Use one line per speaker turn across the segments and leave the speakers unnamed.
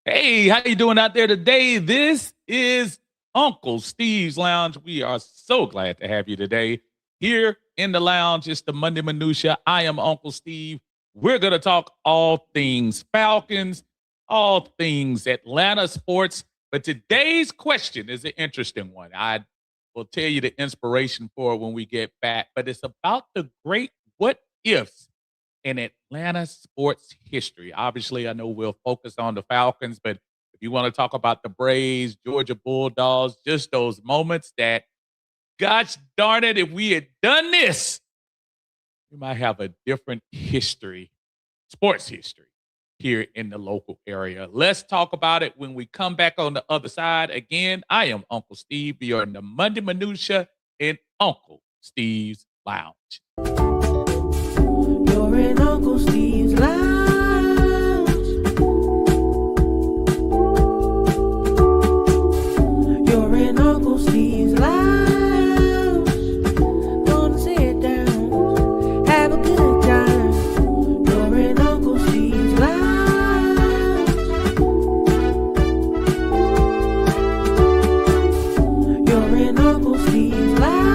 Hey, how you doing out there today? This is Uncle Steve's Lounge. We are so glad to have you today here in the lounge. It's the Monday Minutia. I am Uncle Steve. We're going to talk all things Falcons, all things Atlanta sports. But today's question is an interesting one. I will tell you the inspiration for it when we get back, but it's about the great what ifs in Atlanta sports history. Obviously, I know we'll focus on the Falcons, but if you want to talk about the Braves, Georgia Bulldogs, just those moments that, gosh darn it, if we had done this, we might have a different history, sports history here in the local area. Let's talk about it when we come back on the other side. Again, I am Uncle Steve. We are in the Monday Minutia in Uncle Steve's Lounge.
You're in Uncle Steve's Lounge. You're in Uncle Steve's Lounge. Gonna sit down, have a good time. You're in Uncle Steve's Lounge. You're in Uncle Steve's Lounge.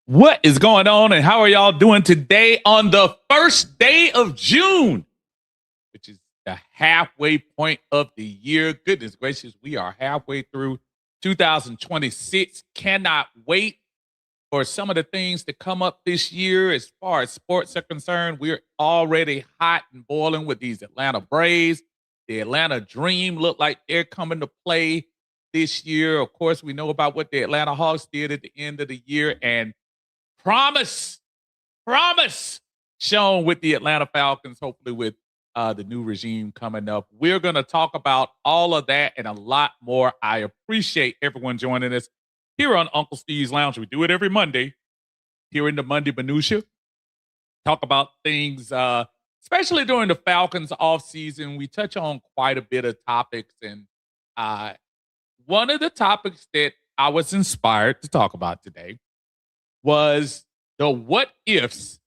What is going on and how are y'all doing today on the first day of June, which is the halfway point of the year? Goodness gracious, we are halfway through 2026. Cannot wait for some of the things to come up this year as far as sports are concerned. We're already hot and boiling with these Atlanta Braves. The Atlanta Dream look like they're coming to play this year. Of course, we know about what the Atlanta Hawks did at the end of the year, and promise shown with the Atlanta Falcons, hopefully with the new regime coming up. We're going to talk about all of that and a lot more. I appreciate everyone joining us here on Uncle Steve's Lounge. We do it every Monday here in the Monday Minutia. Talk about things, especially during the Falcons offseason. We touch on quite a bit of topics. And one of the topics that I was inspired to talk about today was the what ifs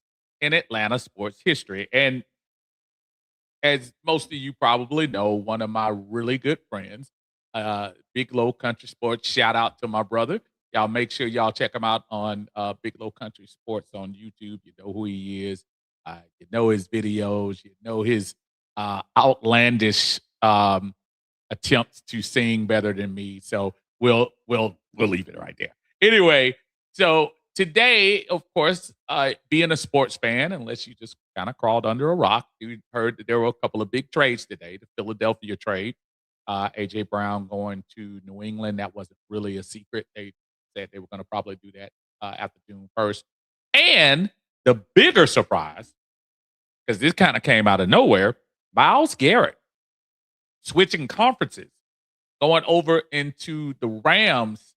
in Atlanta sports history. And as most of you probably know, one of my really good friends, Big Low Country Sports, shout out to my brother. Y'all make sure y'all check him out on Big Low Country Sports on YouTube. You know who he is. You know his videos. You know his outlandish attempts to sing better than me. So we'll leave it right there. Anyway, so today, of course, being a sports fan, unless you just kind of crawled under a rock, you heard that there were a couple of big trades today. The Philadelphia trade, A.J. Brown going to New England. That wasn't really a secret. They said they were going to probably do that after June 1st. And the bigger surprise, because this kind of came out of nowhere, Myles Garrett switching conferences, going over into the Rams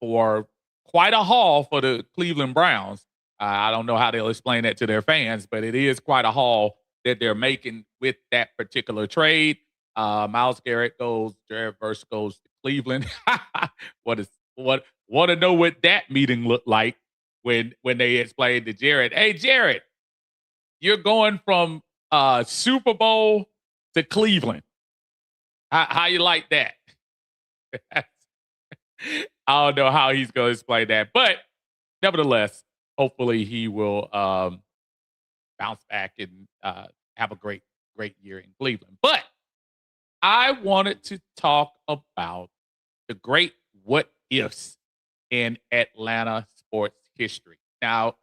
for quite a haul for the Cleveland Browns. I don't know how they'll explain that to their fans, but it is quite a haul that they're making with that particular trade. Myles Garrett goes, Jared Verse goes to Cleveland. Want to know what that meeting looked like when they explained to Jared, hey, Jared, you're going from Super Bowl to Cleveland. How you like that? I don't know how he's going to explain that, but nevertheless, hopefully he will bounce back and have a great year in Cleveland. But I wanted to talk about the great what ifs in Atlanta sports history. Now,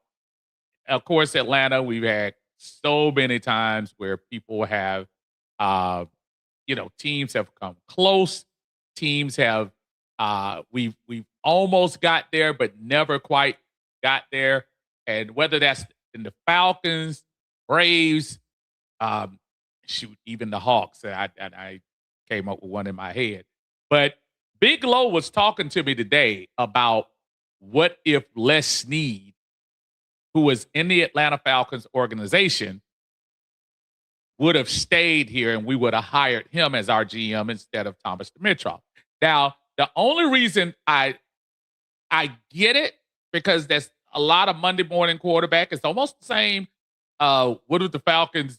of course, Atlanta, we've had so many times where people have, uh, teams have come close. Teams have, we've almost got there, but never quite got there. And whether that's in the Falcons, Braves, um, shoot, even the Hawks. I came up with one in my head. But Big Low was talking to me today about what if Les Snead, who was in the Atlanta Falcons organization, would have stayed here and we would have hired him as our GM instead of Thomas Dimitroff. Now, the only reason I get it, because there's a lot of Monday morning quarterback. It's almost the same. What if the Falcons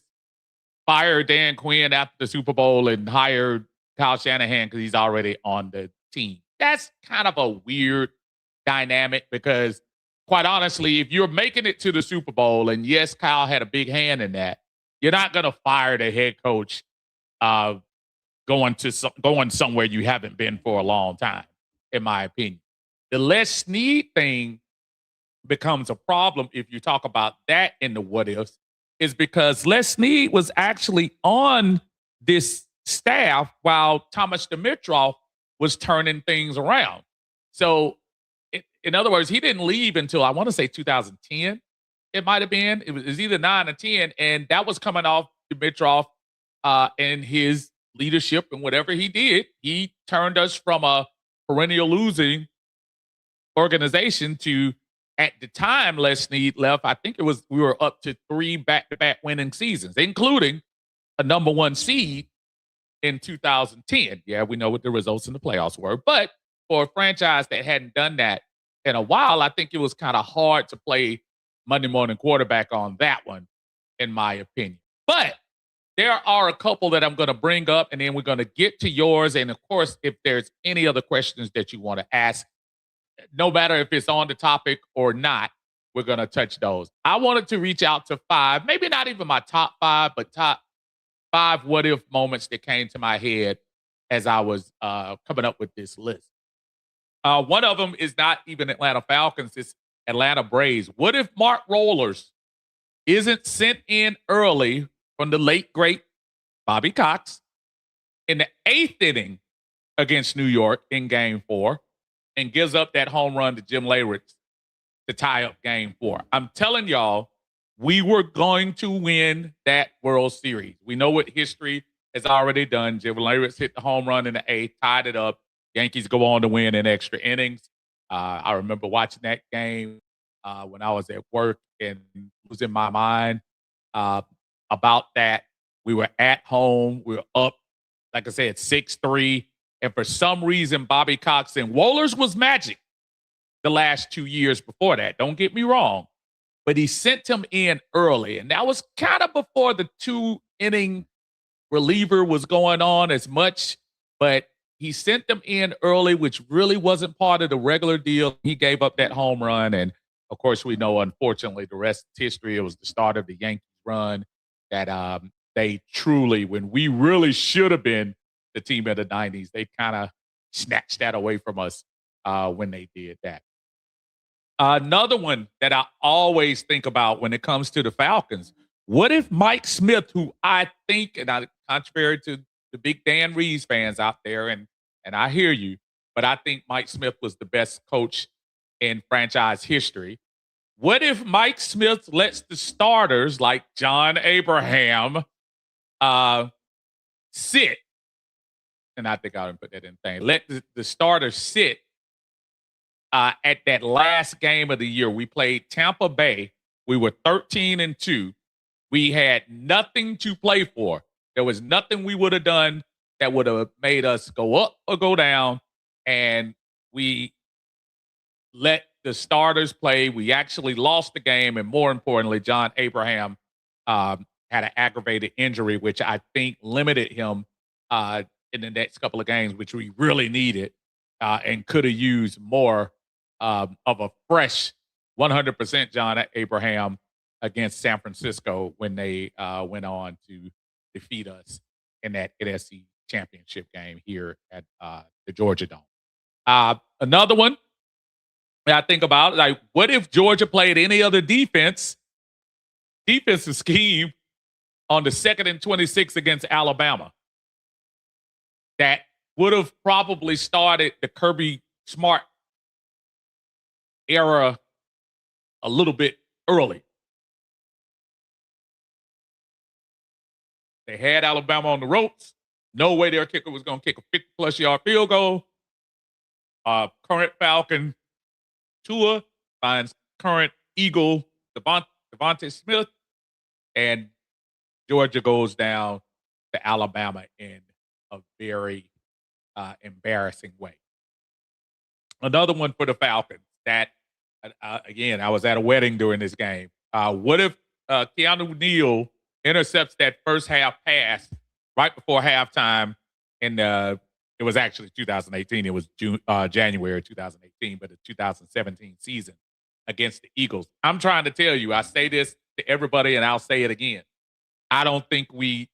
fire Dan Quinn after the Super Bowl and hire Kyle Shanahan because he's already on the team? That's kind of a weird dynamic because, quite honestly, if you're making it to the Super Bowl, and yes, Kyle had a big hand in that, you're not going to fire the head coach going somewhere you haven't been for a long time, in my opinion. The Les Snead thing becomes a problem if you talk about that in the what ifs, is because Les Snead was actually on this staff while Thomas Dimitroff was turning things around. So, in other words, he didn't leave until I want to say 2010. It might have been. It was either 9 or 10, and that was coming off Dimitroff and his leadership and whatever he did. He turned us from a perennial losing organization to, at the time Les Snead left, I think we were up to 3 back-to-back winning seasons, including a number 1 seed in 2010. Yeah, we know what the results in the playoffs were, but for a franchise that hadn't done that in a while, I think it was kind of hard to play Monday morning quarterback on that one, in my opinion. But there are a couple that I'm going to bring up, and then we're going to get to yours. And of course, if there's any other questions that you want to ask, no matter if it's on the topic or not, we're going to touch those. I wanted to reach out to 5, maybe not even my top 5, but top 5 what if moments that came to my head as I was coming up with this list. One of them is not even Atlanta Falcons, it's Atlanta Braves. What if Mark Rollers isn't sent in early from the late, great Bobby Cox in the 8th inning against New York in Game 4 and gives up that home run to Jim Leyritz to tie up Game 4? I'm telling y'all, we were going to win that World Series. We know what history has already done. Jim Leyritz hit the home run in the 8th, tied it up. Yankees go on to win in extra innings. I remember watching that game when I was at work and losing my mind about that. We were at home. We were up, like I said, 6-3. And for some reason, Bobby Cox and Wohlers was magic the last 2 years before that. Don't get me wrong. But he sent him in early. And that was kind of before the 2-inning reliever was going on as much. But he sent them in early, which really wasn't part of the regular deal. He gave up that home run. And, of course, we know, unfortunately, the rest is history. It was the start of the Yankees run that they truly, when we really should have been the team of the 90s, they kind of snatched that away from us when they did that. Another one that I always think about when it comes to the Falcons, what if Mike Smith, who I think, and contrary to the big Dan Reeves fans out there, and I hear you, but I think Mike Smith was the best coach in franchise history. What if Mike Smith lets the starters like John Abraham sit? And I think I didn't put that in the thing. Let the starters sit at that last game of the year. We played Tampa Bay. We were 13-2. We had nothing to play for. There was nothing we would have done that would have made us go up or go down. And we let the starters play. We actually lost the game. And more importantly, John Abraham had an aggravated injury, which I think limited him in the next couple of games, which we really needed and could have used more of a fresh 100% John Abraham against San Francisco when they went on to defeat us in that NFC championship game here at the Georgia Dome. Another one that I think about, like, what if Georgia played any other defensive scheme on the 2nd and 26 against Alabama? That would have probably started the Kirby Smart era a little bit early. They had Alabama on the ropes. No way their kicker was going to kick a 50-plus yard field goal. Current Falcon Tua finds current Eagle Devontae Smith, and Georgia goes down to Alabama in a very embarrassing way. Another one for the Falcons that, again, I was at a wedding during this game. What if Keanu Neal intercepts that first half pass right before halftime it was actually 2018. It was January 2018, but the 2017 season against the Eagles. I'm trying to tell you, I say this to everybody and I'll say it again. I don't think we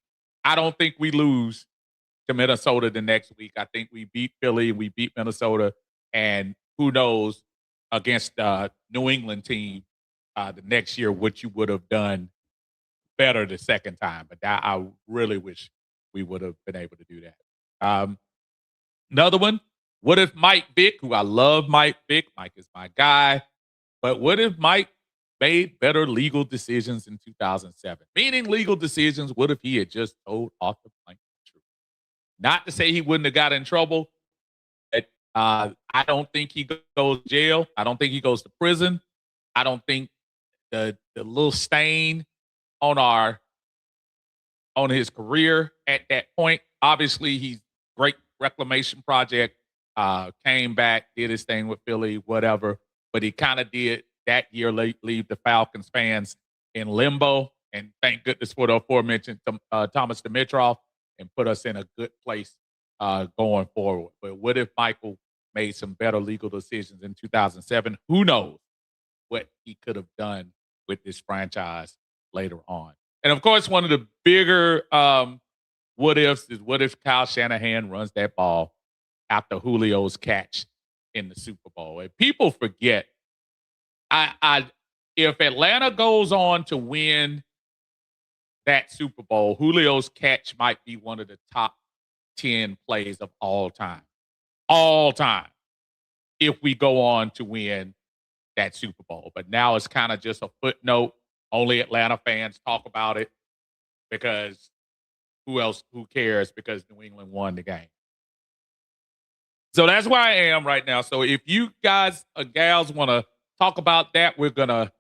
lose to Minnesota the next week. I think we beat Philly, we beat Minnesota, and who knows against New England team the next year what you would have done better the second time. But I really wish we would have been able to do that. Another one, what if Mike Vick, who I love Mike Vick, Mike is my guy, but what if Mike made better legal decisions in 2007? Meaning legal decisions, what if he had just told off the plank the truth? Not to say he wouldn't have got in trouble. I don't think he goes to jail. I don't think he goes to prison. I don't think the little stain on his career at that point. Obviously, he's great reclamation project, came back, did his thing with Philly, whatever. But he kind of did that year leave the Falcons fans in limbo. And thank goodness for the aforementioned Thomas Dimitroff and put us in a good place going forward. But what if Michael made some better legal decisions in 2007? Who knows what he could have done with this franchise later on. And of course, one of the bigger what ifs is what if Kyle Shanahan runs that ball after Julio's catch in the Super Bowl? And people forget, if Atlanta goes on to win that Super Bowl, Julio's catch might be one of the top 10 plays of all time. All time. If we go on to win that Super Bowl. But now it's kind of just a footnote. Only Atlanta fans talk about it because who cares? Because New England won the game. So that's where I am right now. So if you guys or gals want to talk about that, we're going to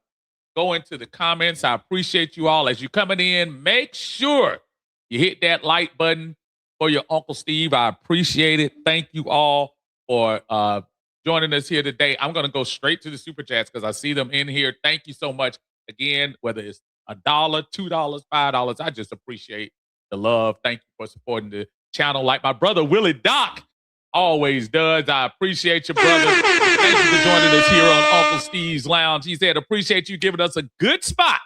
go into the comments. I appreciate you all. As you're coming in, make sure you hit that like button for your Uncle Steve. I appreciate it. Thank you all for joining us here today. I'm going to go straight to the Super Chats because I see them in here. Thank you so much. Again, whether it's $1, $2, $5, I just appreciate the love. Thank you for supporting the channel like my brother Willie Doc always does. I appreciate you, brother. Thank you for joining us here on Uncle Steve's Lounge. He said, appreciate you giving us a good spot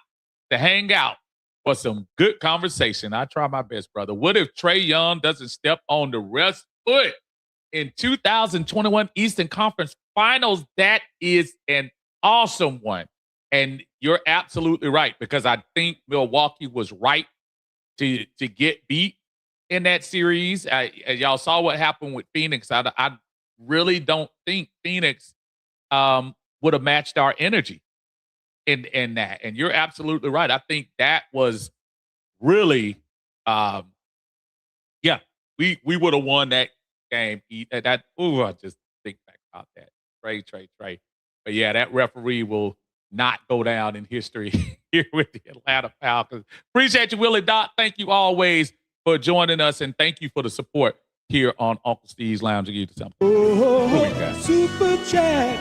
to hang out for some good conversation. I try my best, brother. What if Trey Young doesn't step on the rest foot in 2021 Eastern Conference Finals? That is an awesome one. And you're absolutely right, because I think Milwaukee was right to get beat in that series. Y'all saw what happened with Phoenix. I really don't think Phoenix would have matched our energy in that. And you're absolutely right. I think that was really, we would have won that game. I just think back about that. Trey. But yeah, that referee will not go down in history here with the Atlanta Falcons. Appreciate you, Willie Dot. Thank you always for joining us, and thank you for the support here on Uncle Steve's Lounge. Give you something.
Super chat,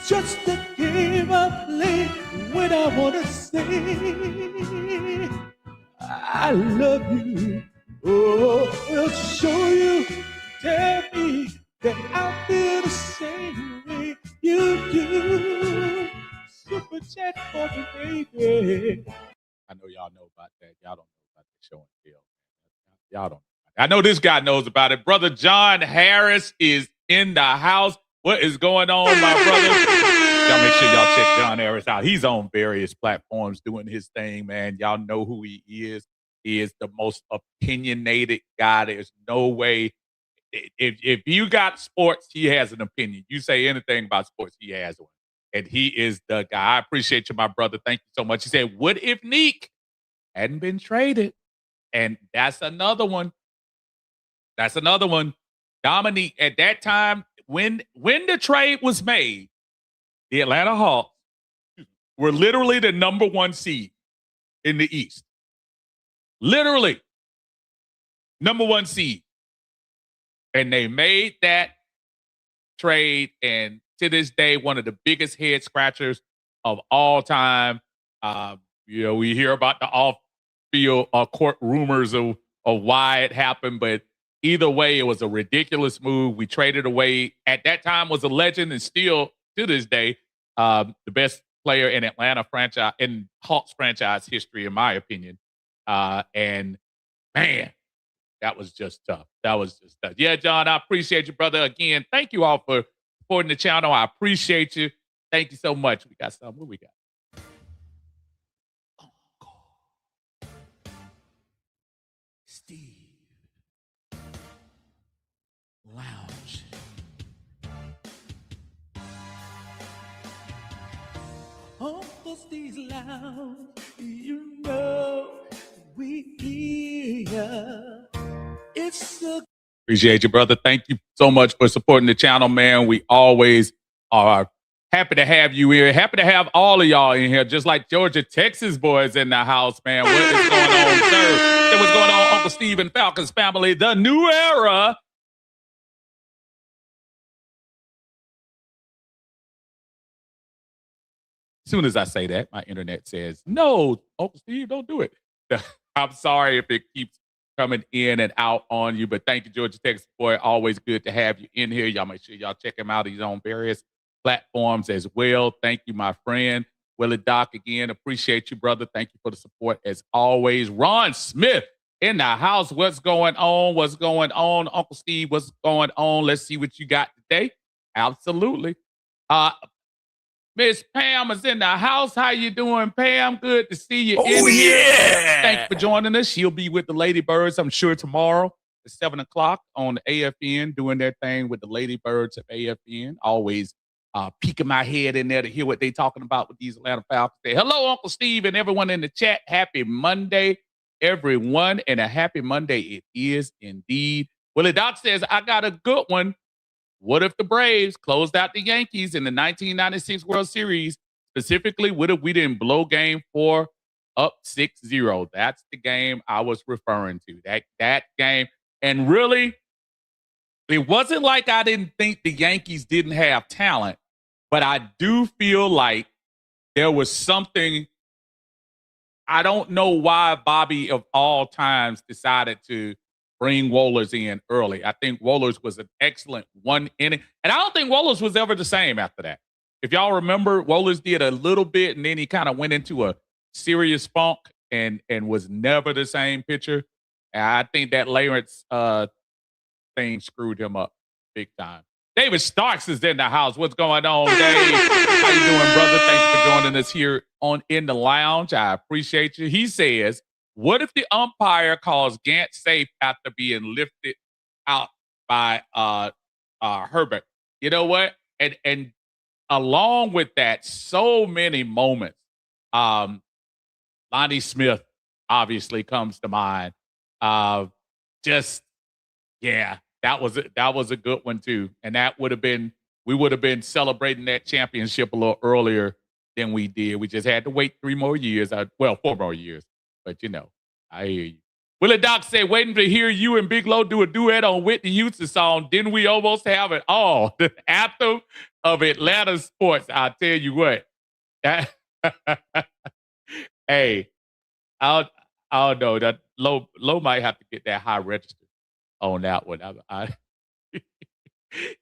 just to give up late when I want to say I love you. Oh, I'll show you. Tell me that I feel the same way you do. Super chat for me, baby.
I know y'all know about that. Y'all don't know about the show and tell. Y'all don't. I know this guy knows about it. Brother John Harris is in the house. What is going on, my brother? Y'all make sure y'all check John Harris out. He's on various platforms doing his thing, man. Y'all know who he is. He is the most opinionated guy. There's no way. If you got sports, he has an opinion. You say anything about sports, he has one. And he is the guy. I appreciate you, my brother. Thank you so much. He said, what if Neek hadn't been traded? And that's another one. That's another one. Dominique, at that time, when the trade was made, the Atlanta Hawks were literally the number one seed in the East. Literally. Number one seed. And they made that trade, and to this day, one of the biggest head scratchers of all time. We hear about the off-field court rumors of why it happened, but either way, it was a ridiculous move. We traded away, at that time, was a legend, and still to this day, the best player in Atlanta franchise, in Hawks franchise history, in my opinion. And man, that was just tough. That was just tough. Yeah, John, I appreciate you, brother. Again, thank you all for supporting the channel. I appreciate you. Thank you so much. We got something. What we got?
Steve Lounge. Uncle Steve's Lounge. You know we here. It's a
Appreciate you, brother. Thank you so much for supporting the channel, man. We always are happy to have you here. Happy to have all of y'all in here, just like Georgia, Texas boys in the house, man. What is going on, sir? Hey, what's going on, Uncle Steve and Falcons family? The new era. As soon as I say that, my internet says, no, Uncle Steve, don't do it. I'm sorry if it keeps coming in and out on you, but thank you, Georgia Texas boy. Always good to have you in here. Y'all make sure y'all check him out. He's on various platforms as well. Thank you, my friend. Willie Doc, again, appreciate you, brother. Thank you for the support as always. Ron Smith in the house. What's going on? What's going on? Uncle Steve, what's going on? Let's see what you got today. Absolutely. Miss Pam is in the house. How you doing, Pam? Good to see you in here. Thank you for joining us. She'll be with the Lady Birds, I'm sure, tomorrow at 7 o'clock on AFN, doing their thing with the Lady Birds at AFN. Always peeking my head in there to hear what they're talking about with these Atlanta Falcons. Say, hello, Uncle Steve and everyone in the chat. Happy Monday, everyone, and a happy Monday it is indeed. Willie Doc says, I got a good one. What if the Braves closed out the Yankees in the 1996 World Series? Specifically, what if we didn't blow game 4 up 6-0? That's the game I was referring to. That game. And really, it wasn't like I didn't think the Yankees didn't have talent, but I do feel like there was something. I don't know why Bobby of all times decided to bring Wohlers in early. I think Wohlers was an excellent one inning. And I don't think Wohlers was ever the same after that. If y'all remember, Wohlers did a little bit, and then he kind of went into a serious funk and was never the same pitcher. And I think that Lawrence thing screwed him up big time. David Starks is in the house. What's going on, Dave? How you doing, brother? Thanks for joining us here in the lounge. I appreciate you. He says, what if the umpire calls Gant safe after being lifted out by Herbert? You know what? And along with that, so many moments. Lonnie Smith obviously comes to mind. That was a good one too. And we would have been celebrating that championship a little earlier than we did. We just had to wait 4 more years. But I hear you. Willie Doc said, waiting to hear you and Big Low do a duet on Whitney Houston's song. Didn't we almost have it all? The anthem of Atlanta sports. I'll tell you what. Hey, I don't know. That low might have to get that high register on that one.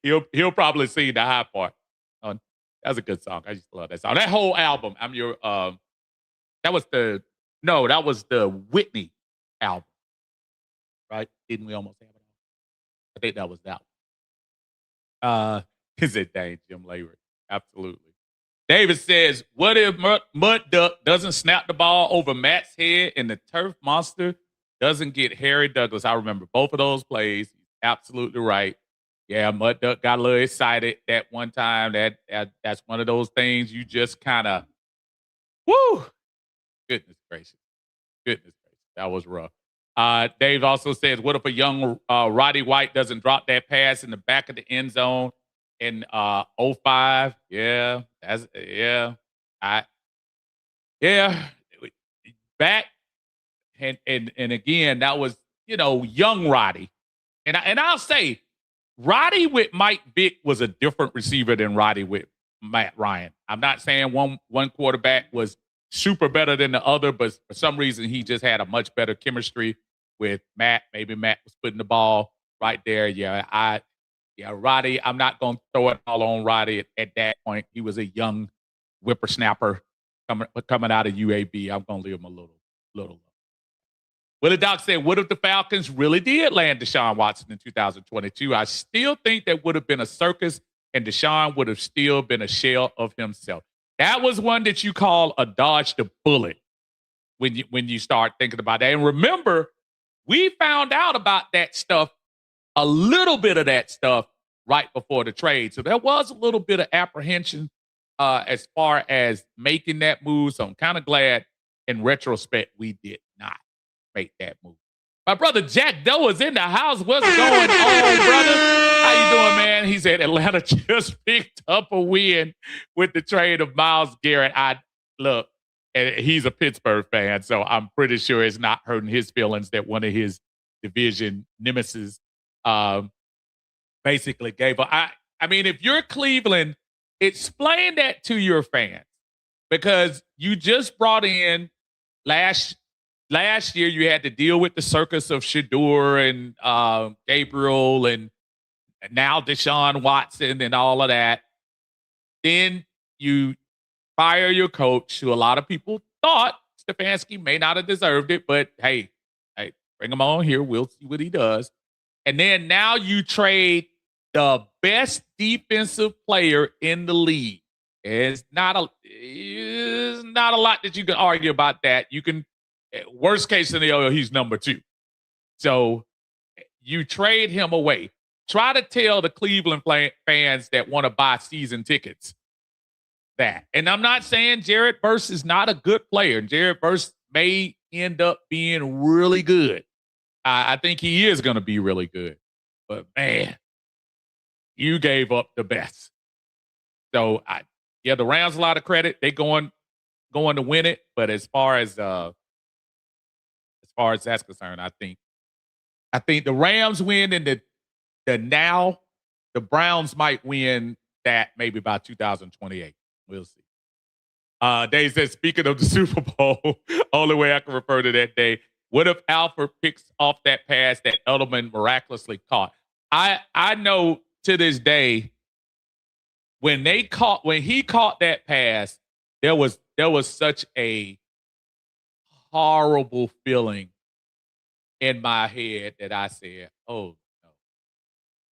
He'll probably sing the high part. On That's a good song. I used to love that song. That whole album. That was the no, that was the Whitney album, right? Didn't we almost have it all? I think that was that one. Is it dang Jim Lavery? Absolutely. David says, "What if Mud Duck doesn't snap the ball over Matt's head and the turf monster doesn't get Harry Douglas?" I remember both of those plays. He's absolutely right. Yeah, Mud Duck got a little excited that one time. That's one of those things you just kind of, whoo, goodness gracious, goodness gracious, that was rough. Dave also says, "What if a young Roddy White doesn't drop that pass in the back of the end zone in '05?" Yeah, I yeah, back and again that was young Roddy, and I'll say Roddy with Mike Vick was a different receiver than Roddy with Matt Ryan. I'm not saying one quarterback was super better than the other, but for some reason he just had a much better chemistry with Matt. Maybe Matt was putting the ball right there. Yeah, Roddy. I'm not going to throw it all on Roddy at that point. He was a young whippersnapper coming out of UAB. I'm going to leave him a little. Willie Doc said, "What if the Falcons really did land Deshaun Watson in 2022? I still think that would have been a circus, and Deshaun would have still been a shell of himself." That was one that you call a dodge the bullet when you start thinking about that. And remember, we found out about that stuff, a little bit of that stuff, right before the trade. So there was a little bit of apprehension as far as making that move. So I'm kind of glad in retrospect we did not make that move. My brother Jack Doe is in the house. What's going on, brother? How you doing, man? He said Atlanta just picked up a win with the trade of Myles Garrett. Look, and he's a Pittsburgh fan, so I'm pretty sure it's not hurting his feelings that one of his division nemesis basically gave up. I mean, if you're Cleveland, explain that to your fans because you just brought in last year you had to deal with the circus of Shador and Gabriel and now Deshaun Watson and all of that. Then you fire your coach, who a lot of people thought Stefanski may not have deserved it, but hey, bring him on here. We'll see what he does. And then now you trade the best defensive player in the league. It's not a lot that you can argue about that. You can, worst case scenario, he's number 2. So you trade him away. Try to tell the Cleveland fans that want to buy season tickets that. And I'm not saying Jared Verse is not a good player. Jared Verse may end up being really good. I think he is going to be really good. But man, you gave up the best. So the Rams a lot of credit. They going to win it. But as far as that's concerned, I think the Rams win, and the Browns might win that maybe by 2028. We'll see. Dave says, speaking of the Super Bowl, only way I can refer to that day. What if Alford picks off that pass that Edelman miraculously caught? I know to this day when he caught that pass, there was such a horrible feeling in my head that I said, "Oh no,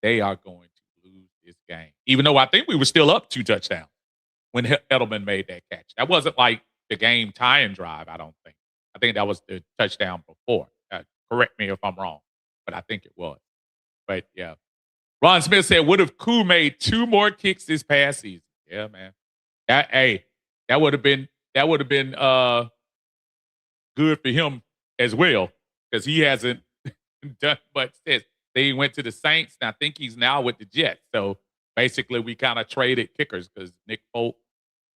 they are going to lose this game." Even though I think we were still up 2 touchdowns when Edelman made that catch. That wasn't like the game tying drive, I don't think. I think that was the touchdown before. Correct me if I'm wrong, but I think it was. But yeah. Ron Smith said, "What if Koo made 2 more kicks this past season?" Yeah, man. That would have been good for him as well because he hasn't done much since. They went to the Saints, and I think he's now with the Jets. So basically, we kind of traded kickers because Nick Folk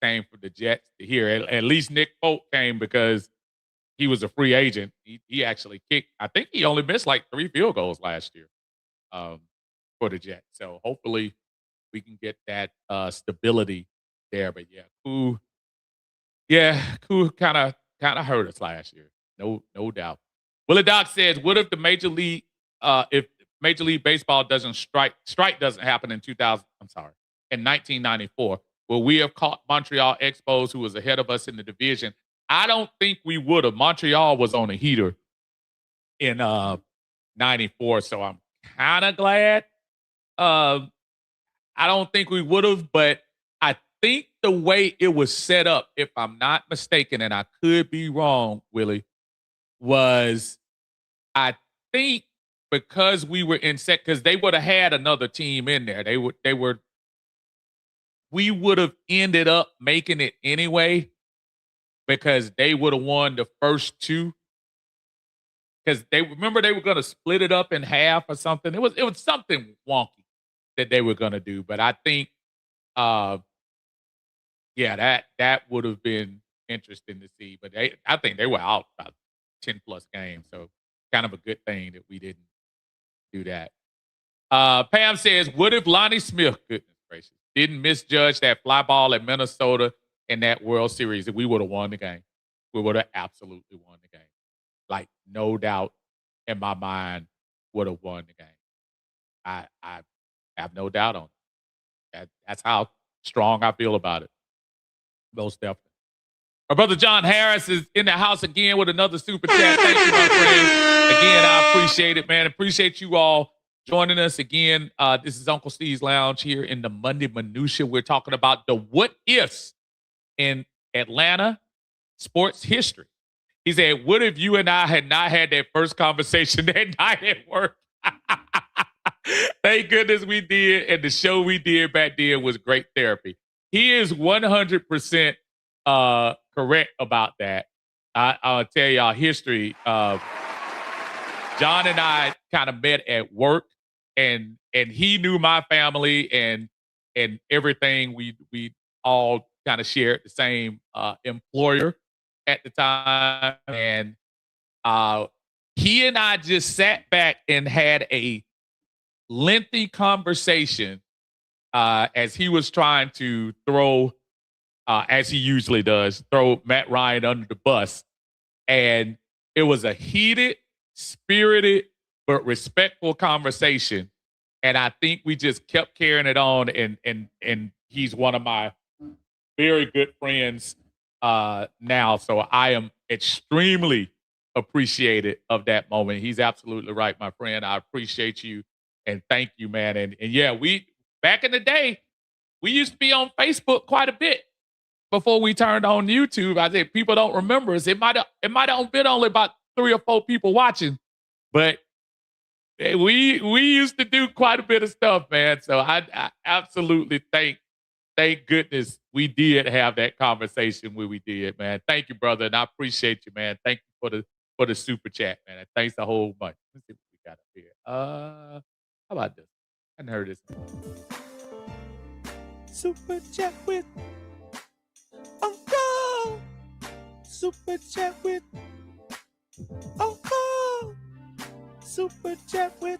came from the Jets to here. At least Nick Folk came because he was a free agent. He actually kicked. I think he only missed like 3 field goals last year for the Jets. So hopefully we can get that stability there. But yeah, Koo kind of hurt us last year. No doubt. Willie Doc says, what if the if Major League Baseball doesn't strike doesn't happen in 2000, I'm sorry, in 1994, will we have caught Montreal Expos, who was ahead of us in the division? I don't think we would have. Montreal was on a heater in 94, so I'm kind of glad. Uh, I don't think we would have, but I think the way it was set up, if I'm not mistaken, and I could be wrong, Willie, was I think because we were in set, because they would have had another team in there. We would have ended up making it anyway because they would have won the first two. Because they were going to split it up in half or something. It was something wonky that they were going to do, but I think, uh, yeah, that would have been interesting to see. But I think they were out about 10+ games, so kind of a good thing that we didn't do that. Pam says, what if Lonnie Smith, goodness gracious, didn't misjudge that fly ball at Minnesota in that World Series? We would have won the game. We would have absolutely won the game. Like, no doubt in my mind, would have won the game. I have no doubt on it. That's how strong I feel about it. Most definitely. My brother John Harris is in the house again with another super chat. Thank you, my friend. Again, I appreciate it, man. Appreciate you all joining us again. This is Uncle Steve's Lounge here in the Monday Minutia. We're talking about the what ifs in Atlanta sports history. He said, what if you and I had not had that first conversation that night at work? Thank goodness we did. And the show we did back then was great therapy. He is 100% correct about that. I'll tell y'all history. John and I kind of met at work, and he knew my family and everything. We all kind of shared the same employer at the time, and he and I just sat back and had a lengthy conversation as he was trying to throw, as he usually does, throw Matt Ryan under the bus. And it was a heated, spirited, but respectful conversation. And I think we just kept carrying it on. And he's one of my very good friends now. So I am extremely appreciative of that moment. He's absolutely right, my friend. I appreciate you and thank you, man. And yeah, back in the day, we used to be on Facebook quite a bit before we turned on YouTube. I said people don't remember us. It might have been only about 3 or 4 people watching, but we used to do quite a bit of stuff, man. So I absolutely thank goodness we did have that conversation where we did, man. Thank you, brother, and I appreciate you, man. Thank you for the super chat, man. Thanks a whole bunch. Let's see what we got up here. How about this? I hadn't heard this.
Super chat with Uncle. Super chat with Uncle. Super chat with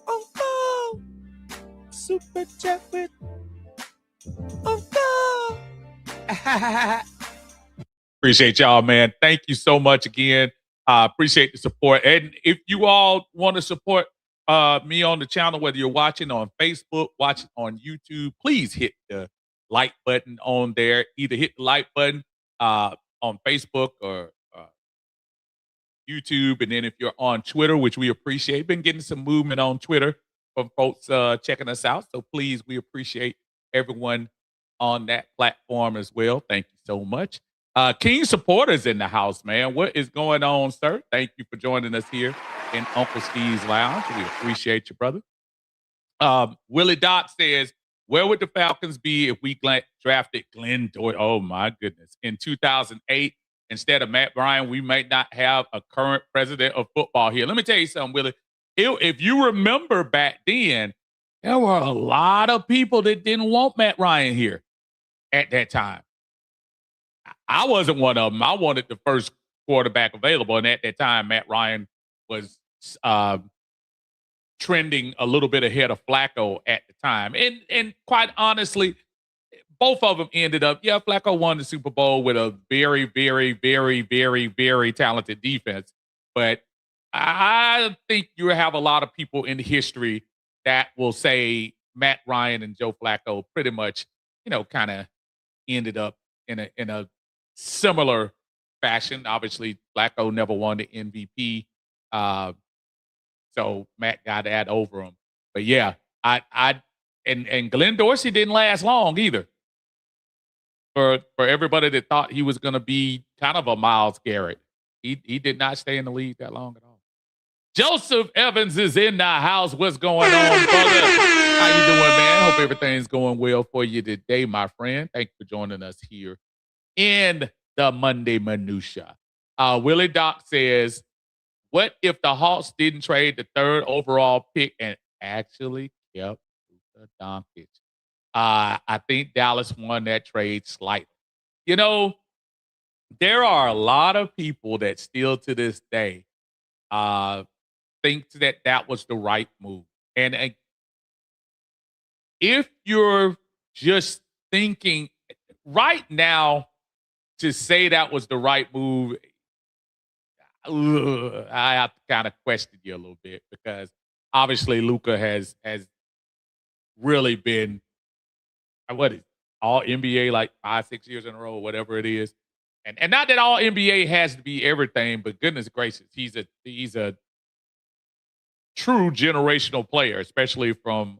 Uncle. Super chat with Uncle.
Appreciate y'all, man. Thank you so much again. Appreciate the support. And if you all want to support me on the channel, whether you're watching on Facebook, watching on YouTube, please hit the like button on there. Either hit the like button on Facebook or YouTube. And then if you're on Twitter, which we appreciate, been getting some movement on Twitter from folks checking us out. So please, we appreciate everyone on that platform as well. Thank you so much. King Supporters in the house, man. What is going on, sir? Thank you for joining us here in Uncle Steve's Lounge. We appreciate you, brother. Willie Doc says, where would the Falcons be if we drafted Glenn Doyle? Oh, my goodness. In 2008, instead of Matt Ryan, we might not have a current president of football here. Let me tell you something, Willie. If you remember back then, there were a lot of people that didn't want Matt Ryan here at that time. I wasn't one of them. I wanted the first quarterback available. And at that time, Matt Ryan was trending a little bit ahead of Flacco at the time. And quite honestly, both of them ended up. Yeah, Flacco won the Super Bowl with a very, very, very, very, very talented defense. But I think you have a lot of people in history that will say Matt Ryan and Joe Flacco pretty much, kind of ended up in a similar fashion. Obviously, Flacco never won the MVP, uh, so Matt got that over him. But yeah, I and Glenn Dorsey didn't last long either. For everybody that thought he was going to be kind of a Myles Garrett, he did not stay in the league that long at all. Joseph Evans is in the house. What's going on, brother? How you doing, man? Hope everything's going well for you today, my friend. Thank you for joining us here in the Monday Minutia. Willie Doc says, what if the Hawks didn't trade the third overall pick and actually kept Luka Doncic? I think Dallas won that trade slightly. There are a lot of people that still to this day think that was the right move. And if you're just thinking right now to say that was the right move, I have to kind of question you a little bit because obviously Luka has really been what is all NBA like 5-6 years in a row, whatever it is. And not that all NBA has to be everything, but goodness gracious, he's a true generational player, especially from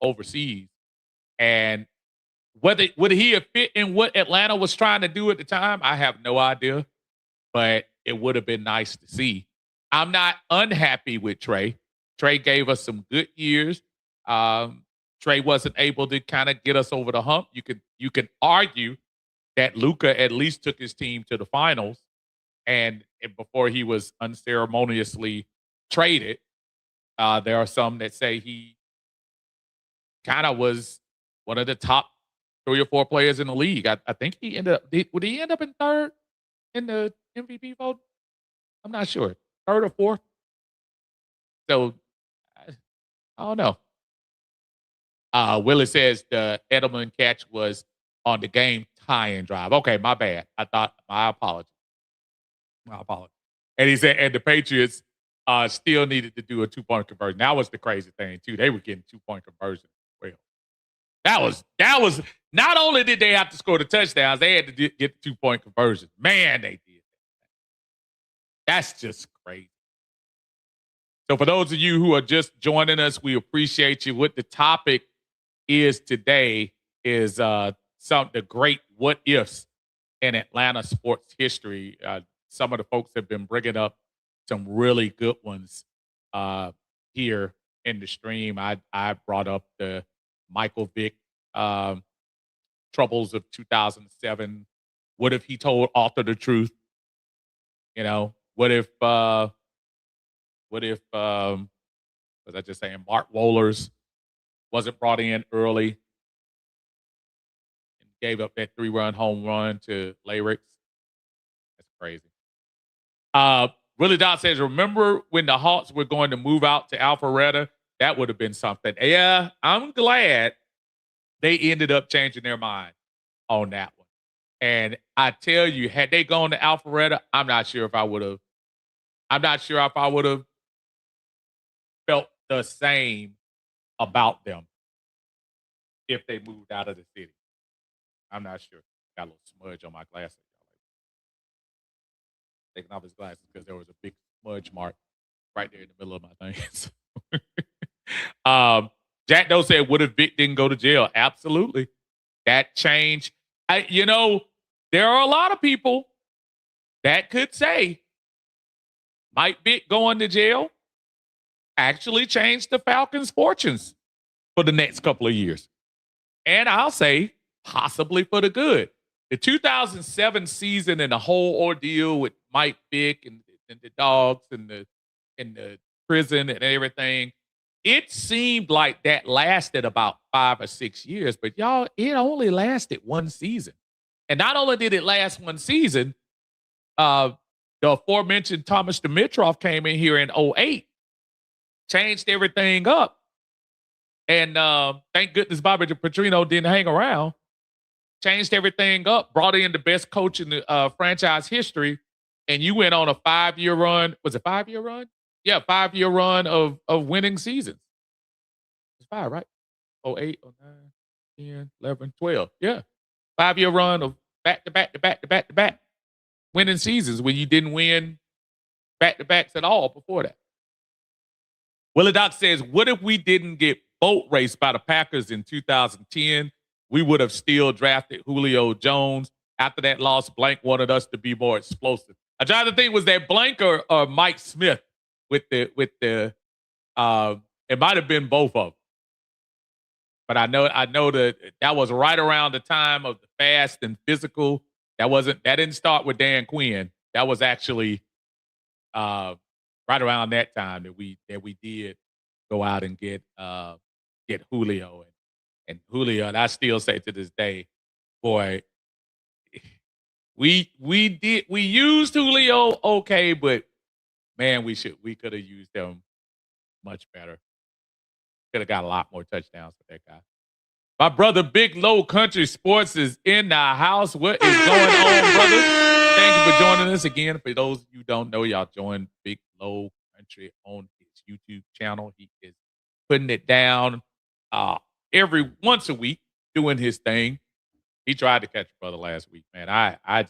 overseas. And would he have fit in what Atlanta was trying to do at the time? I have no idea, but it would have been nice to see. I'm not unhappy with Trey. Trey gave us some good years. Trey wasn't able to kind of get us over the hump. You could argue that Luka at least took his team to the finals, and before he was unceremoniously traded. There are some that say he kind of was one of the top 3 or 4 players in the league. I think he ended up. Would he end up in third in the MVP vote? I'm not sure. Third or fourth. So I don't know. Willie says the Edelman catch was on the game tie-in drive. Okay, my bad. My apology. My apology. And he said, and the Patriots still needed to do a 2-point conversion. That was the crazy thing too. They were getting 2-point conversion. Well, that was. Not only did they have to score the touchdowns, they had to get the 2-point conversion. Man, they did. That's just crazy. So for those of you who are just joining us, we appreciate you. What the topic is today is the great what ifs in Atlanta sports history. Some of the folks have been bringing up some really good ones here in the stream. I brought up the Michael Vick troubles of 2007. What if he told Arthur the truth? What if was I just saying Mark Wohlers wasn't brought in early and gave up that 3-run home run to Larix? That's crazy. Willie Dot says, remember when the Hawks were going to move out to Alpharetta? That would have been something. Yeah, I'm glad they ended up changing their mind on that one. And I tell you, had they gone to Alpharetta, I'm not sure if I would have felt the same about them if they moved out of the city. I'm not sure. Got a little smudge on my glasses. Taking off his glasses because there was a big smudge mark right there in the middle of my things. Jack Doe said, what if Vic didn't go to jail? Absolutely. That changed. There are a lot of people that could say, might Vic going to jail actually change the Falcons' fortunes for the next couple of years? And I'll say possibly for the good. The 2007 season and the whole ordeal with Mike Vick and the dogs and the prison and everything, it seemed like that lasted about 5 or 6 years. But y'all, it only lasted one season. And not only did it last one season, the aforementioned Thomas Dimitrov came in here in 2008, changed everything up. And thank goodness Bobby Petrino didn't hang around. changed everything up, brought in the best coach in the franchise history, and you went on a 5-year run. Was it 5-year run? Yeah, 5-year run of winning seasons. It's 5, right? Oh 08, oh 09, 10, 11, 12. Yeah. 5-year run of back to back to back to back to back winning seasons when you didn't win back to backs at all before that. Willie Doc says, what if we didn't get boat raced by the Packers in 2010? We would have still drafted Julio Jones. After that loss, Blank wanted us to be more explosive. I tried to think, was that Blank or Mike Smith with the it might have been both of them. But I know that was right around the time of the fast and physical. That didn't start with Dan Quinn. That was actually right around that time that we did go out and get Julio and Julio. And I still say to this day, boy, we used Julio okay, but man, we could have used him much better. Could have got a lot more touchdowns with that guy. My brother, Big Low Country Sports, is in the house. What is going on, brother? Thank you for joining us again. For those of you who don't know, y'all join Big Low Country on his YouTube channel. He is putting it down every once a week, doing his thing. He tried to catch brother last week, man. I've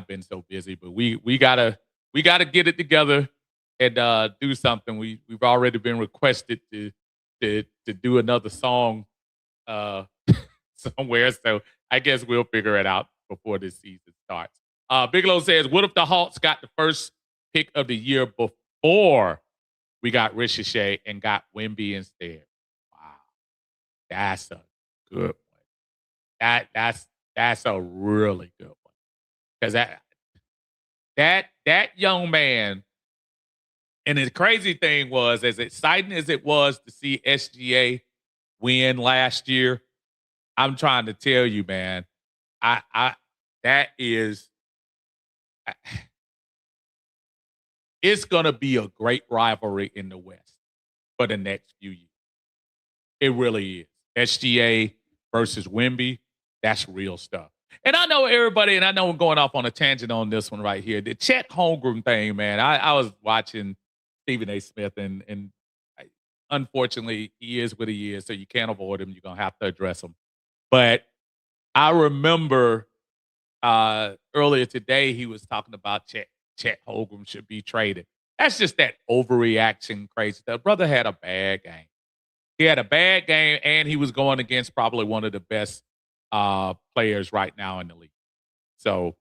been so busy, but we gotta get it together and do something. We've already been requested to do another song somewhere, so I guess we'll figure it out before this season starts. Bigelow says, what if the Hawks got the first pick of the year before we got Ricochet and got Wemby instead? Wow. That's a good one. That's a really good one. Because that young man, and the crazy thing was, as exciting as it was to see SGA win last year, I'm trying to tell you, man, it's gonna be a great rivalry in the West for the next few years. It really is. SGA versus Wemby, that's real stuff. And I know everybody, and I know I'm going off on a tangent on this one right here. The Chet Holmgren thing, man. I was watching Stephen A. Smith, and unfortunately, he is what he is, so you can't avoid him. You're gonna have to address him. But I remember earlier today he was talking about Chet Holmgren should be traded. That's just that overreaction, crazy stuff. Brother had a bad game. He had a bad game, and he was going against probably one of the best players right now in the league. So,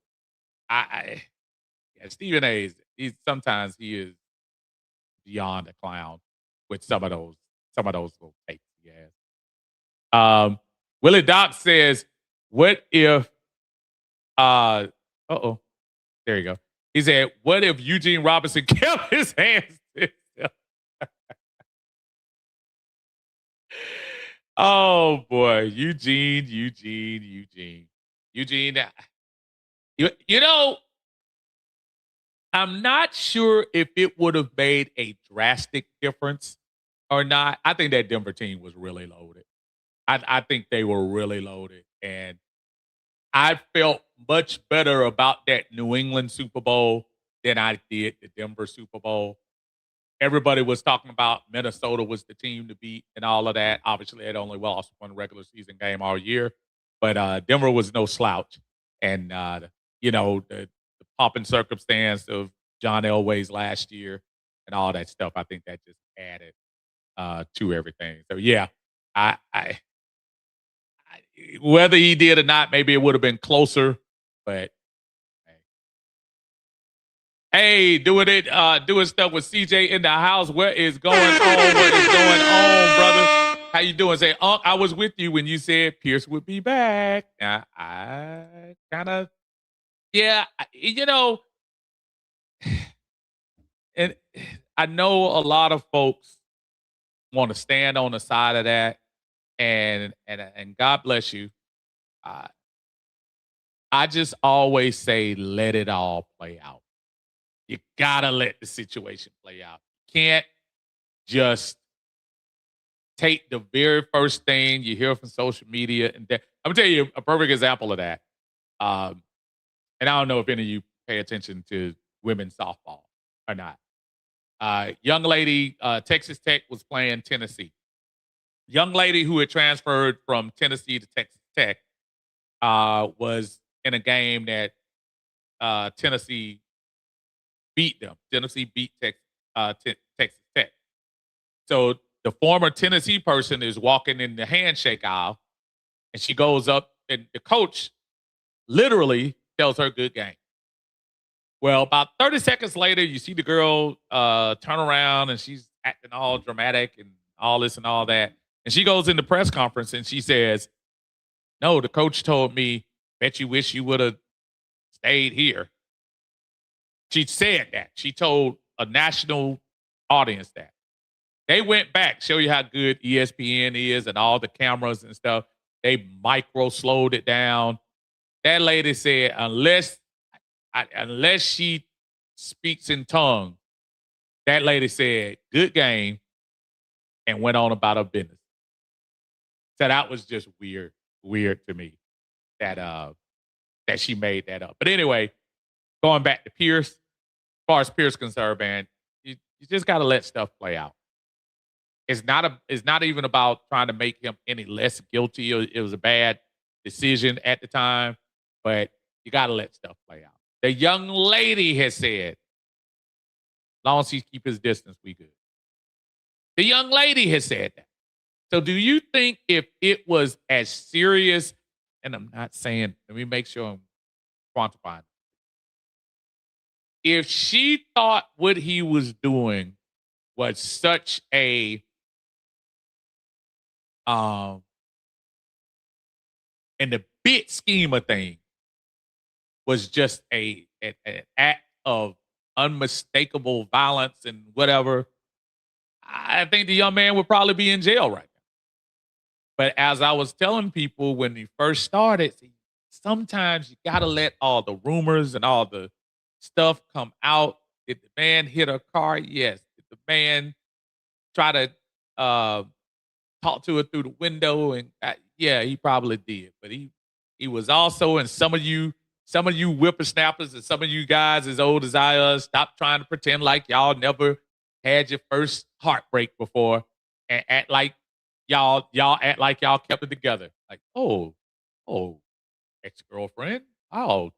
Stephen A. Sometimes he is beyond a clown with some of those little takes he has. Willie Doc says, "What if?" There you go. He said, "What if Eugene Robinson kept his hands to himself?" Oh boy, Eugene. You know, I'm not sure if it would have made a drastic difference or not. I think that Denver team was really loaded. I think they were really loaded, and I felt much better about that New England Super Bowl than I did the Denver Super Bowl. Everybody was talking about Minnesota was the team to beat and all of that. Obviously, it only lost one regular season game all year, but Denver was no slouch. And the pomp and circumstance of John Elway's last year and all that stuff, I think that just added to everything. So yeah, I whether he did or not, maybe it would have been closer. But hey, doing stuff with CJ in the house. What is going on? What is going on, brother? How you doing? Say, Unc, I was with you when you said Pierce would be back. I kind of, yeah, and I know a lot of folks want to stand on the side of that, and God bless you. I just always say, let it all play out. You gotta let the situation play out. You can't just take the very first thing you hear from social media and I'm gonna tell you a perfect example of that. Um, and I don't know if any of you pay attention to women's softball or not. Young lady, Texas Tech was playing Tennessee. Young lady who had transferred from Tennessee to Texas Tech was in a game that Tennessee beat them. Tennessee beat Texas Tech. So the former Tennessee person is walking in the handshake aisle, and she goes up, and the coach literally tells her good game. Well, about 30 seconds later, you see the girl turn around and she's acting all dramatic and all this and all that. And she goes in the press conference and she says, "No, the coach told me, bet you wish you would have stayed here." She said that. She told a national audience that. They went back, show you how good ESPN is and all the cameras and stuff. They micro slowed it down. That lady said, unless she speaks in tongues, that lady said, "Good game," and went on about her business. So that was just weird to me that she made that up. But anyway, going back to Pierce, as far as Pierce concerned, man, you just got to let stuff play out. It's not even about trying to make him any less guilty. It was a bad decision at the time, but you got to let stuff play out. The young lady has said, as long as he keep his distance, we good. The young lady has said that. So do you think if it was as serious, and I'm not saying, let me make sure I'm quantifying. If she thought what he was doing was such a in the big scheme of things, was just an act of unmistakable violence and whatever, I think the young man would probably be in jail right now. But as I was telling people when he first started, sometimes you got to let all the rumors and all the stuff come out. Did the man hit a car? Yes. Did the man try to talk to her through the window? And yeah, he probably did. But he was also, and some of you whippersnappers and some of you guys as old as I are, stop trying to pretend like y'all never had your first heartbreak before and act like y'all act like y'all kept it together. Like, oh, ex-girlfriend, I'll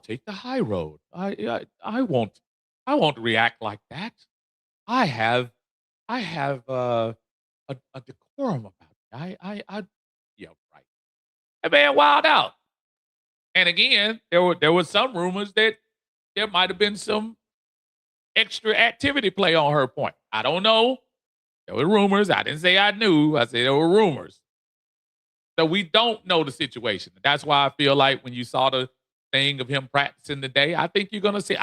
take the high road. I won't react like that. I have a decorum about it. Yeah, right. That man wild out. And again, there were some rumors that there might have been some extra activity play on her point. I don't know. There were rumors. I didn't say I knew. I said there were rumors. So we don't know the situation. That's why I feel like when you saw the thing of him practicing today, I think you're gonna see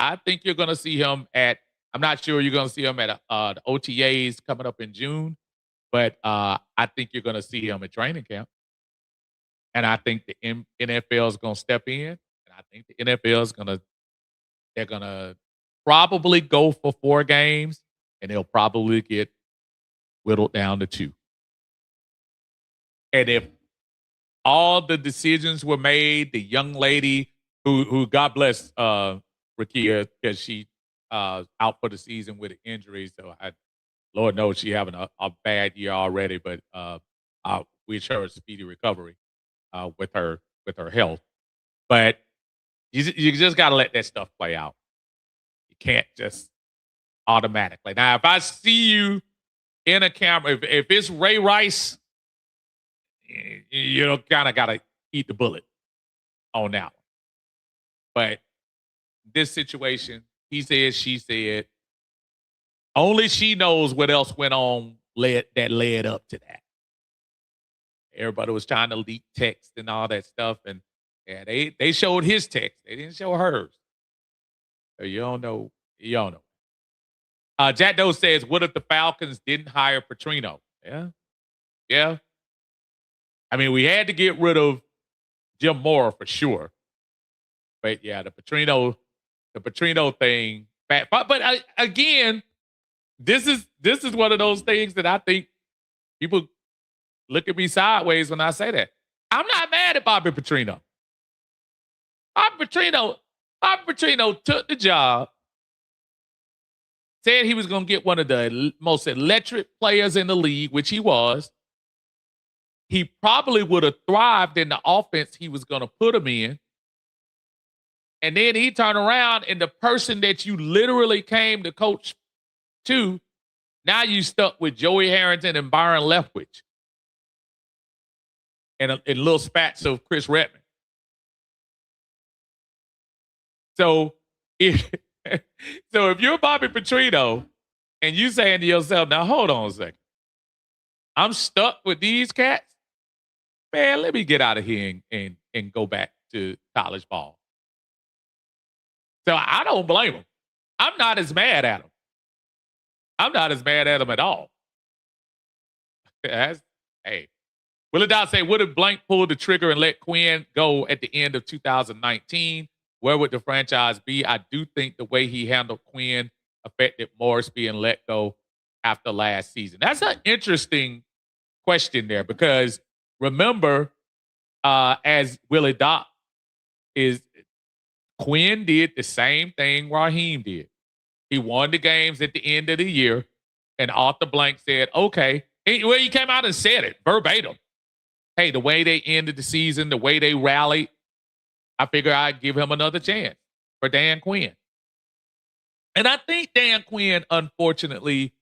him at, I'm not sure you're gonna see him at the OTAs coming up in June, but I think you're gonna see him at training camp. And I think the NFL is gonna step in, and I think the NFL is they're gonna probably go for 4 games, and they'll probably get whittled down to 2. And if all the decisions were made, the young lady who God bless Rakia, because she out for the season with an injury, so Lord knows she having a bad year already, but I wish her a speedy recovery with her health. But you just got to let that stuff play out. You can't just automatically. Now, if I see you in a camera, if it's Ray Rice, you know, kind of got to eat the bullet on that one. But this situation, he said, she said, only she knows what else went on that led up to that. Everybody was trying to leak text and all that stuff, and yeah, they showed his text. They didn't show hers. So you don't know. You don't know. Jack Doe says, "What if the Falcons didn't hire Petrino?" Yeah. I mean, we had to get rid of Jim Moore for sure. But yeah, the Petrino thing. But again, this is one of those things that I think people look at me sideways when I say that. I'm not mad at Bobby Petrino. Bobby Petrino, Bobby Petrino took the job, said he was going to get one of the most electric players in the league, which he was. He probably would have thrived in the offense he was going to put him in. And then he turned around, and the person that you literally came to coach to, now you stuck with Joey Harrington and Byron Leftwich and little spats of Chris Redman. So if you're Bobby Petrino and you saying to yourself, now hold on a second, I'm stuck with these cats, man, let me get out of here and go back to college ball. So I don't blame him. I'm not as mad at him. I'm not as mad at him at all. Hey. Willie Dot say, would have Blank pulled the trigger and let Quinn go at the end of 2019? Where would the franchise be? I do think the way he handled Quinn affected Morris being let go after last season. That's an interesting question there because remember, as Willie Dot is, Quinn did the same thing Raheem did. He won the games at the end of the year, and Arthur Blank said, okay. Well, he came out and said it verbatim. Hey, the way they ended the season, the way they rallied, I figure I'd give him another chance for Dan Quinn. And I think Dan Quinn, unfortunately,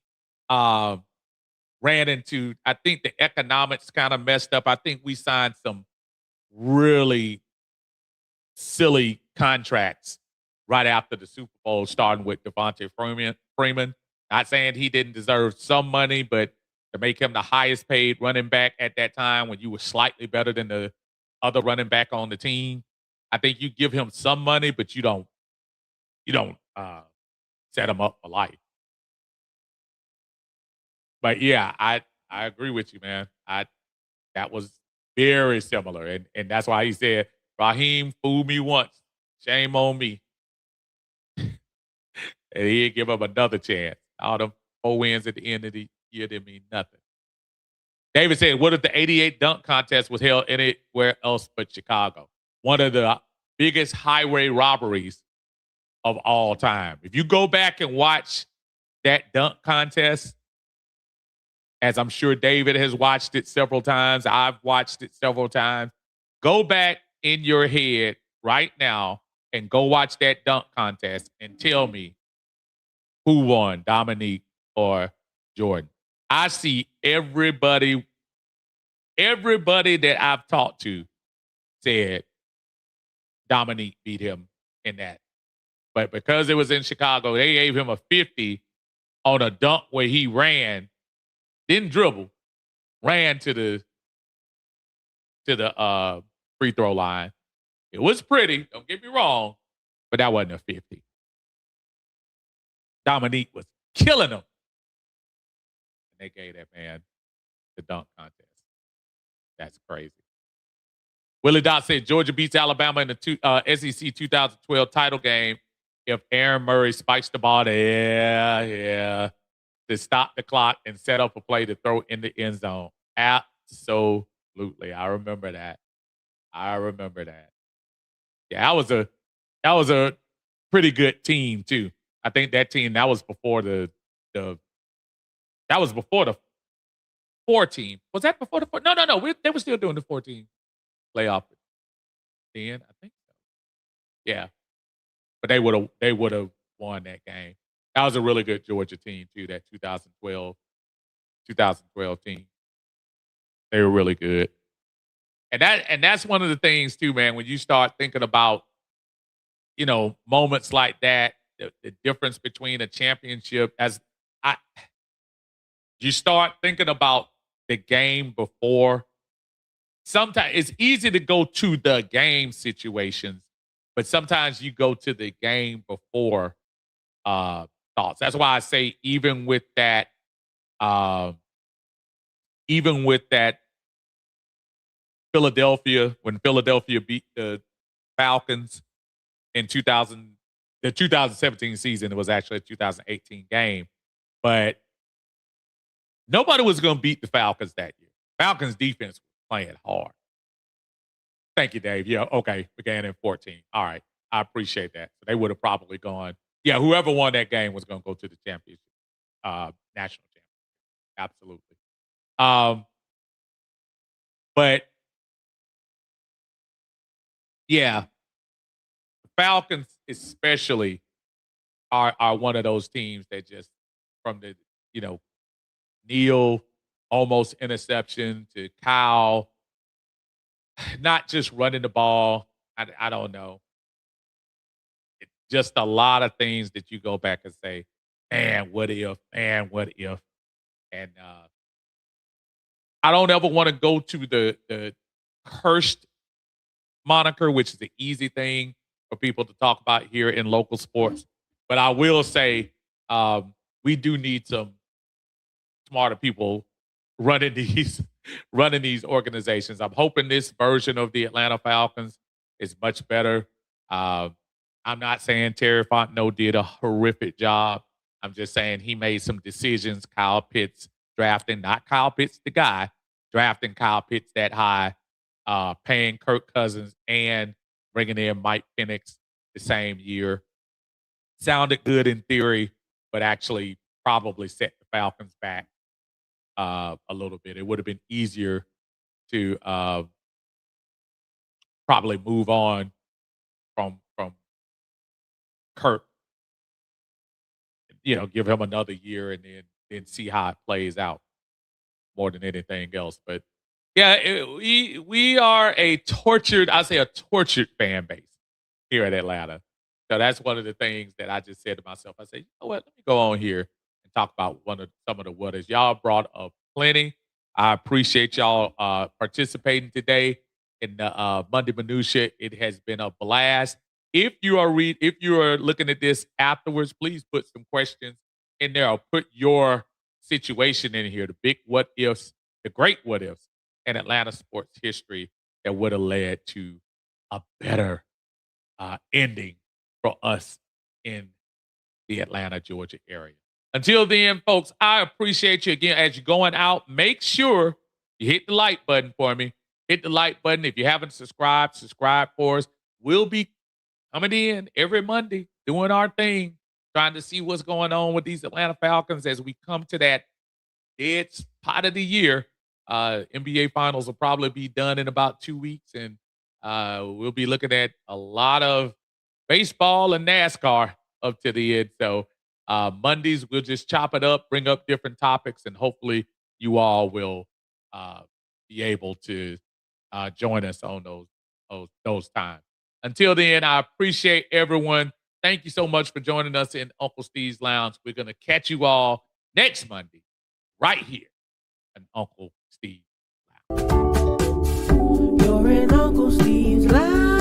ran into, I think the economics kind of messed up. I think we signed some really silly contracts right after the Super Bowl, starting with Devontae Freeman. Not saying he didn't deserve some money, but to make him the highest paid running back at that time when you were slightly better than the other running back on the team, I think you give him some money, but you don't set him up for life. But yeah, I agree with you, man. That was very similar, and that's why he said Raheem fooled me once, shame on me. And he'd give him another chance. All them 4 wins at the end of the year didn't mean nothing. David said, what if the 88 dunk contest was held anywhere else but Chicago? One of the biggest highway robberies of all time. If you go back and watch that dunk contest, as I'm sure David has watched it several times, I've watched it several times, go back in your head right now and go watch that dunk contest and tell me who won, Dominique or Jordan. I see everybody that I've talked to said Dominique beat him in that. But because it was in Chicago, they gave him a 50 on a dunk where he ran, didn't dribble, ran to the free throw line. It was pretty, don't get me wrong, but that wasn't a 50. Dominique was killing him. And they gave that man the dunk contest. That's crazy. Willie Dot said Georgia beats Alabama in the SEC 2012 title game if Aaron Murray spikes the ball. Yeah. To stop the clock and set up a play to throw in the end zone. Absolutely. I remember that. Yeah, that was a pretty good team too. I think that team that was before the 4 team. Was that before the 4? No. They were still doing the 14 playoff then, I think so. Yeah. But they would have won that game. That was a really good Georgia team too, that 2012 team. They were really good. And that's one of the things too, man, when you start thinking about, moments like that, the difference between a championship you start thinking about the game before. Sometimes it's easy to go to the game situations, but sometimes you go to the game before thoughts. That's why I say even with that Philadelphia, when Philadelphia beat the Falcons in the 2017 season, it was actually a 2018 game, but nobody was going to beat the Falcons that year. Falcons defense was playing hard. Thank you, Dave. Yeah, okay. Began in 14. All right. I appreciate that. So they would have probably gone. Yeah, whoever won that game was going to go to the championship, national championship. Absolutely. Um, but yeah, Falcons especially are one of those teams that just from the you know Neil almost interception to Kyle not just running the ball. I don't know. Just a lot of things that you go back and say, man, what if? Man, what if? And I don't ever want to go to the cursed moniker, which is the easy thing for people to talk about here in local sports. But I will say we do need some smarter people running these running these organizations. I'm hoping this version of the Atlanta Falcons is much better. Uh, I'm not saying Terry Fontenot did a horrific job. I'm just saying he made some decisions. Kyle Pitts drafting, not Kyle Pitts the guy, drafting Kyle Pitts that high, paying Kirk Cousins and bringing in Mike Penix the same year. Sounded good in theory, but actually probably set the Falcons back a little bit. It would have been easier to probably move on from Kirk, give him another year and then see how it plays out more than anything else. But yeah, we are I say a tortured fan base here at Atlanta. So that's one of the things that I just said to myself. I said, you know what? Let me go on here and talk about some of the what is. Y'all brought up plenty. I appreciate y'all participating today in the Monday Minutia. It has been a blast. If you are looking at this afterwards, please put some questions in there or put your situation in here. The big what ifs, the great what ifs in Atlanta sports history that would have led to a better ending for us in the Atlanta, Georgia area. Until then, folks, I appreciate you again. As you're going out, make sure you hit the like button for me. Hit the like button. If you haven't subscribed, subscribe for us. We'll be coming in every Monday, doing our thing, trying to see what's going on with these Atlanta Falcons as we come to that dead spot of the year. NBA Finals will probably be done in about 2 weeks, and we'll be looking at a lot of baseball and NASCAR up to the end. So Mondays, we'll just chop it up, bring up different topics, and hopefully you all will be able to join us on those times. Until then, I appreciate everyone. Thank you so much for joining us in Uncle Steve's Lounge. We're going to catch you all next Monday right here in Uncle Steve's Lounge. You're in Uncle Steve's Lounge.